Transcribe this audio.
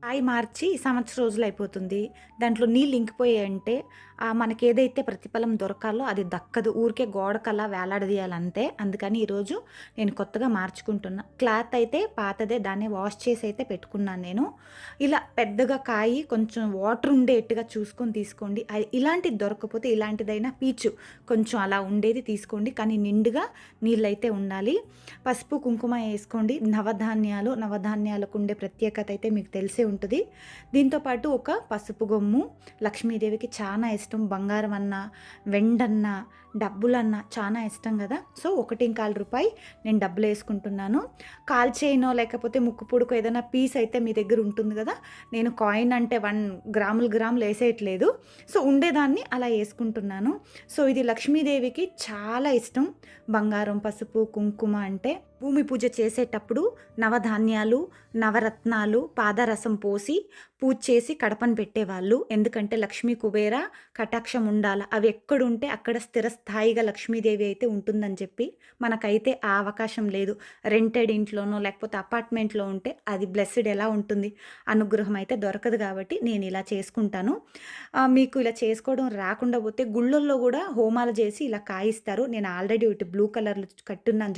కాయ మార్చి సంవత్సరం రోజులయిపోతుంది. దాంట్లో నీళ్ళు ఇంకిపోయాయంటే మనకేదైతే ప్రతిఫలం దొరకాలో అది దక్కదు. ఊరికే గోడకలా వేలాడదీయాలంతే. అందుకని ఈరోజు నేను కొత్తగా మార్చుకుంటున్నా. క్లాత్ అయితే పాతదే, దాన్ని వాష్ చేసి అయితే పెట్టుకున్నాను నేను. ఇలా పెద్దగా కాయి కొంచెం వాటర్ ఉండేట్టుగా చూసుకొని తీసుకోండి. ఇలాంటిది దొరకకపోతే ఇలాంటిదైనా పీచు కొంచెం అలా ఉండేది తీసుకోండి. కానీ నిండుగా నీళ్ళైతే ఉండాలి. పసుపు, కుంకుమ ఏసుకోండి. నవధాన్యాలకు ఉండే ప్రత్యేకత అయితే మీకు తెలిసే ఉంటది. దీంతో పాటు ఒక పసుపు గొమ్ము. లక్ష్మీదేవికి చానా ఇష్టం. బంగారం అన్నా, వెండన్నా, డబ్బులన్నా చానా ఇష్టం గదా! సో, రూ. 1.25 నేను డబ్బులేసుకుంటున్నాను. కాల్ చైనో లేకపోతే ముక్కు పుడకో ఏదైనా పీస్ అయితే మీ దగ్గర ఉంటుంది గదా! నేను కాయిన్ అంటే 1 గ్రాములు ఏసేయట్లేదు. సో, ఉండేదాన్ని అలా యేసుకుంటున్నాను. సో, ఇది లక్ష్మీదేవికి చాలా ఇష్టం. బంగారం, పసుపు, కుంకుమ అంటే. భూమి పూజ చేసేటప్పుడు నవధాన్యాలు, నవరత్నాలు, పాదరసం పోసి పూజ చేసి కడపను పెట్టేవాళ్ళు. ఎందుకంటే లక్ష్మీ కుబేర కటాక్షం ఉండాల. అవి ఎక్కడుంటే అక్కడ స్థిరస్థాయిగా లక్ష్మీదేవి అయితే ఉంటుందని చెప్పి. మనకైతే ఆ అవకాశం లేదు. రెంటెడ్ ఇంట్లోనో లేకపోతే అపార్ట్మెంట్‌లో ఉంటే అది బ్లెస్సడ్ ఎలా ఉంటుంది? అనుగ్రహం అయితే దొరకదు కాబట్టి నేను ఇలా చేసుకుంటాను. మీకు ఇలా చేసుకోవడం రాకుండా పోతే గుళ్ళల్లో గూడా హోమాలు చేసి ఇలా కాయిస్తారు. నేను ఆల్రెడీ ఒకటి బ్లూ కలర్‌లో కట్టున్నాను